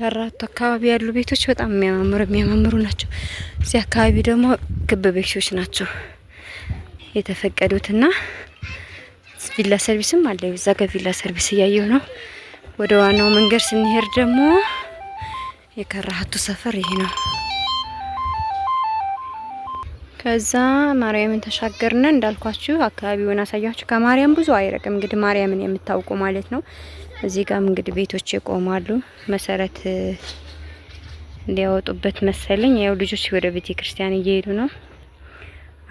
ከራቱ አካባቢ ያሉ ቤቶች በጣም የሚያማምሩ ናቸው። እዚህ አካባቢ ደግሞ ክብ ቤቶች ናቸው የተፈቀዱትና ቪላ ሰርቪስም አለ። እዛ ጋር ቪላ ሰርቪስ እያየሁ ነው። ወደ ዋናው መንገድ ስንሄድ ደግሞ የከራቱ ሰፈር ይሄ ነው። ከዛ ማርያምን ተሻገርነ እንዳልኳችሁ አካባቢውን አሳያችሁ። ከማርያም ብዙ አይረቅም እንግዲህ ማርያምን የምታውቁ ማለት ነው። እዚህ ጋር እንግዲህ ቤቶች ይቆማሉ። መሰረት ሊያወጡበት መሰለኝ። ያው ልጆች ወደ ቤተ ክርስቲያን እየሄዱ ነው።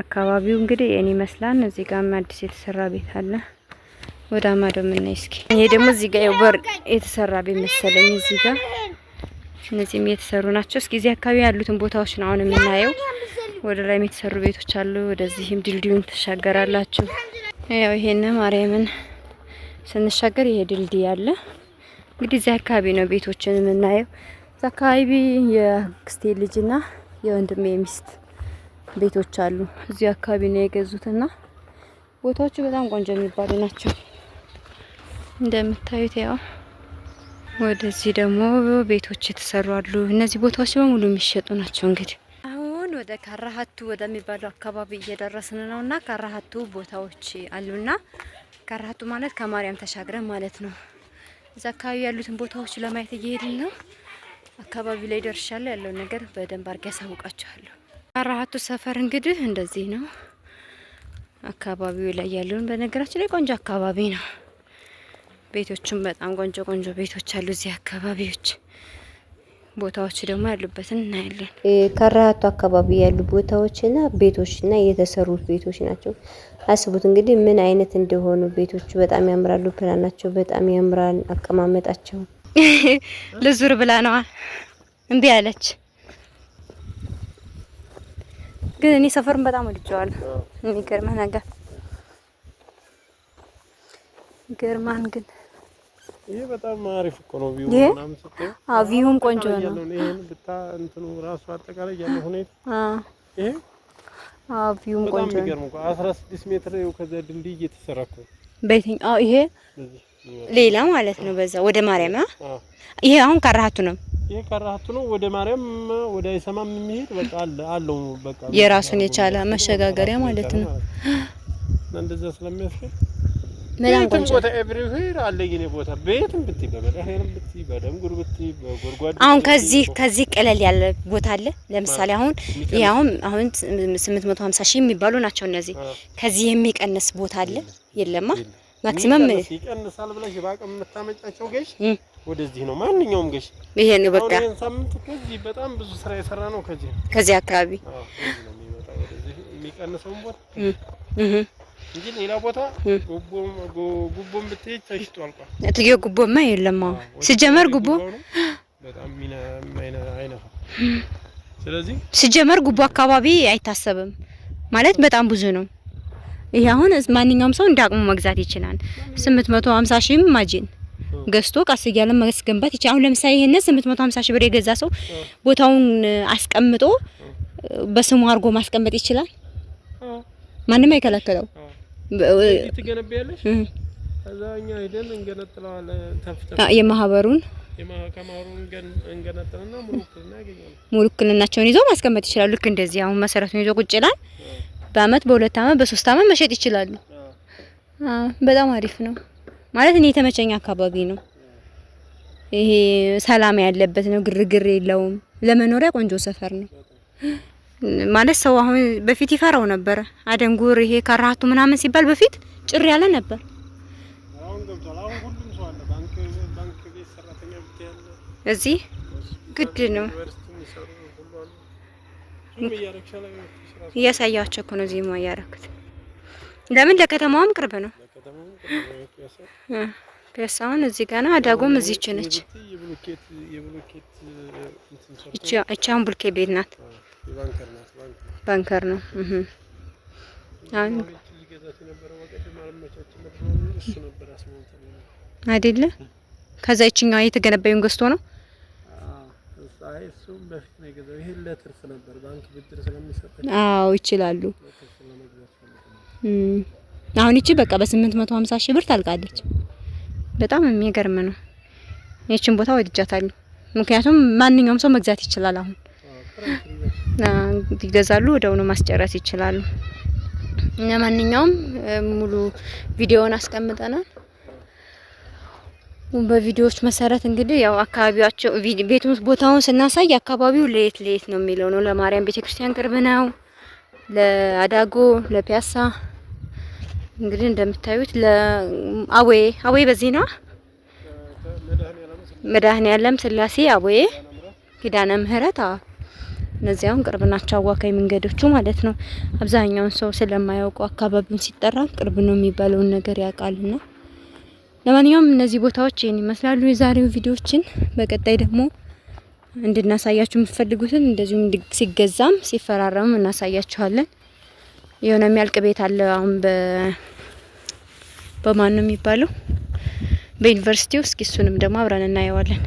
አካባቢው እንግዲህ እኔ ይመስላል። እዚህ ጋር አዲስ የተሰራ ቤት አለ። ወደ አማዶ ምን ነው እስኪ። ይሄ ደግሞ እዚህ ጋር በር የተሰራ ቤት መሰለኝ። እዚህ ጋር እነዚህም የተሰሩ ናቸው። እስኪ እዚህ አካባቢ ያሉትን ቦታዎች ነው አሁን የምናየው። ወደ ላይ የተሰሩ ቤቶች አሉ። ወደዚህም ድልድዩን ተሻገራላችሁ። ያው ይሄን ማርያምን ስንሻገር ይሄ ድልድይ አለ። እንግዲህ እዚህ አካባቢ ነው ቤቶችን የምናየው። እዚህ አካባቢ የአክስቴ ልጅና የወንድሜ ሚስት ቤቶች አሉ። እዚህ አካባቢ ነው የገዙትና ቦታዎቹ በጣም ቆንጆ የሚባሉ ናቸው እንደምታዩት። ያው ወደዚህ ደግሞ ቤቶች የተሰሩ አሉ። እነዚህ ቦታዎች በሙሉ የሚሸጡ ናቸው። እንግዲህ አሁን ወደ ካራሃቱ ወደሚባለው አካባቢ እየደረስን ነውና ካራሃቱ ቦታዎች አሉና ካራሃቱ ማለት ከማርያም ተሻግረን ማለት ነው። እዛ አካባቢ ያሉትን ቦታዎች ለማየት እየሄድን ነው። አካባቢ ላይ ደርሻለሁ። ያለው ነገር በደንብ አድርጌ ያሳውቃችኋለሁ። ካራሃቱ ሰፈር እንግዲህ እንደዚህ ነው። አካባቢው ላይ ያለውን በነገራችን ላይ ቆንጆ አካባቢ ነው። ቤቶቹም በጣም ቆንጆ ቆንጆ ቤቶች አሉ እዚህ አካባቢዎች። ቦታዎች ደግሞ ያሉበትን እናያለን። ካራሃቱ አካባቢ ያሉ ቦታዎችና ቤቶችና የተሰሩት ቤቶች ናቸው። አስቡት እንግዲህ ምን አይነት እንደሆኑ ቤቶቹ። በጣም ያምራሉ። ፕላናቸው በጣም ያምራል። አቀማመጣቸው ለዙር ብላ ነዋ እምቢ አለች። ግን እኔ ሰፈሩን በጣም ወድጄዋለሁ። የሚገርመህ ነገር ገርማን ግን ይሄ በጣም አሪፍ እኮ ነው። ቪው ምናምን ስትል ቪውም ቆንጆ ነው። ይሄን ብታ እንትኑ ራሱ አጠቃላይ ያለው ሁኔታ ይሄ ቪውም ቆንጆ ነው። በጣም 16 ሜትር ነው። ከዛ ድልድይ እየተሰራኩ በየትኛው ይሄ ሌላ ማለት ነው። በዛ ወደ ማርያም ይሄ አሁን ካራሃቱ ነው። ይሄ ካራሃቱ ነው። ወደ ማርያም ወደ አይሰማም የሚሄድ በቃ አለው በቃ የራሱን የቻለ መሸጋገሪያ ማለት ነው። እንደዛ ስለሚያስፈልግ በጣም ቆንጆ ቦታ ኤቭሪዌር አለ። የኔ ቦታ ቤትም ብትይ በመድኃኒዓለም ብትይ በደምጉር ብትይ በጎርጓድ አሁን ከዚህ ቀለል ያለ ቦታ አለ። ለምሳሌ አሁን ይሄ አሁን 850 ሺህ የሚባሉ ናቸው እነዚህ። ከዚህ የሚቀንስ ቦታ አለ የለማ? ማክሲመም ይቀንሳል ብለሽ ባቀም የምታመጫቸው ገሽ ወደዚህ ነው። ማንኛውም ገሽ ይሄ ነው በቃ። አሁን ሳምንት ከዚህ በጣም ብዙ ስራ የሰራ ነው። ከዚህ አካባቢ ወደዚህ ነው የሚመጣው። ወደዚህ የሚቀንሰው ቦታ እንጂ ሌላ ቦታ ጉቦም ብትሄድ ተሽጧል። እትዬ ጉቦማ የለም። ሲጀመር ጉቦ በጣም አይነፋ። ስለዚህ ሲጀመር ጉቦ አካባቢ አይታሰብም ማለት በጣም ብዙ ነው። ይሄ አሁን ማንኛውም ሰው እንዳቅሙ መግዛት ይችላል። 850 ሺህ ማጂን ገዝቶ ቀስ እያለ ማስገንባት ይችላል። አሁን ለምሳሌ ይሄን 850 ሺህ ብር የገዛ ሰው ቦታውን አስቀምጦ በስሙ አድርጎ ማስቀመጥ ይችላል። ማንም አይከለከለው። ትገነቢያለሽ አዛኛ ሄደን እንገነጥለዋለን። ተፍተፍ የማህበሩን እንገነጥልና ሙሉክልና ያገኛል። ሙሉክልናቸውን ይዘው ማስቀመጥ ይችላሉ። ልክ እንደዚህ አሁን መሰረቱን ይዘው ቁጭ ይላል። በአመት በሁለት አመት በሶስት አመት መሸጥ ይችላሉ። በጣም አሪፍ ነው ማለት እኔ የተመቸኝ አካባቢ ነው። ይሄ ሰላም ያለበት ነው። ግርግር የለውም። ለመኖሪያ ቆንጆ ሰፈር ነው ማለት ሰው አሁን በፊት ይፈራው ነበር። አደንጉር ይሄ ካራሃቱ ምናምን ሲባል በፊት ጭር ያለ ነበር። አሁን ገብቷል። አሁን ሁሉም ሰው አለ። ባንክ ቤት ሰራተኛ ብትያለ እዚህ ግድ ነው። እያሳያቸው እኮ ነው። እዚህ ነው ያያረኩት። ለምን ለከተማውም ቅርብ ነው። ፒያሳውን እዚህ ጋር ነው። አዳጎም እዚህች ነች። እቻውን ቡልኬ ቤት ናት። ባንከር ነው። አይደለ? ከዛ ይችኛው የተገነባዩን ገዝቶ ነው። እሱም በፊት ነው የገዛው። ይሄ ለትርፍ ነበር። ባንክ ብድር ስለሚሰጥ ይችላሉ። አሁን እቺ በቃ በ850 ሺህ ብር ታልቃለች። በጣም የሚገርም ነው። ይቺን ቦታ ወድጃታለሁ። ምክንያቱም ማንኛውም ሰው መግዛት ይችላል። አሁን ይገዛሉ፣ ወደውኑ ማስጨረስ ይችላሉ። እና ማንኛውም ሙሉ ቪዲዮውን አስቀምጠናል። በቪዲዮዎች መሰረት እንግዲህ ያው አካባቢያቸው ቤቱን ቦታውን ስናሳይ አካባቢው ለየት ነው የሚለው ነው። ለማርያም ቤተክርስቲያን ቅርብ ነው፣ ለአዳጎ ለፒያሳ እንግዲህ እንደምታዩት ለአዌ በዚህ ነው። መድኃኔዓለም ስላሴ አዌ ኪዳነ ምህረት እነዚያውን ቅርብ ናቸው። አዋካይ መንገዶቹ ማለት ነው። አብዛኛውን ሰው ስለማያውቁ አካባቢውን ሲጠራ ቅርብ ነው የሚባለውን ነገር ያውቃልና ለማንኛውም እነዚህ ቦታዎች ይሄን ይመስላሉ የዛሬው ቪዲዮችን። በቀጣይ ደግሞ እንድናሳያችሁ የምትፈልጉትን እንደዚሁም ሲገዛም ሲፈራረም እናሳያችኋለን። የሆነ የሚያልቅ ቤት አለ አሁን በማን ነው የሚባለው በዩኒቨርሲቲው። እስኪ እሱንም ደግሞ አብረን እናየዋለን።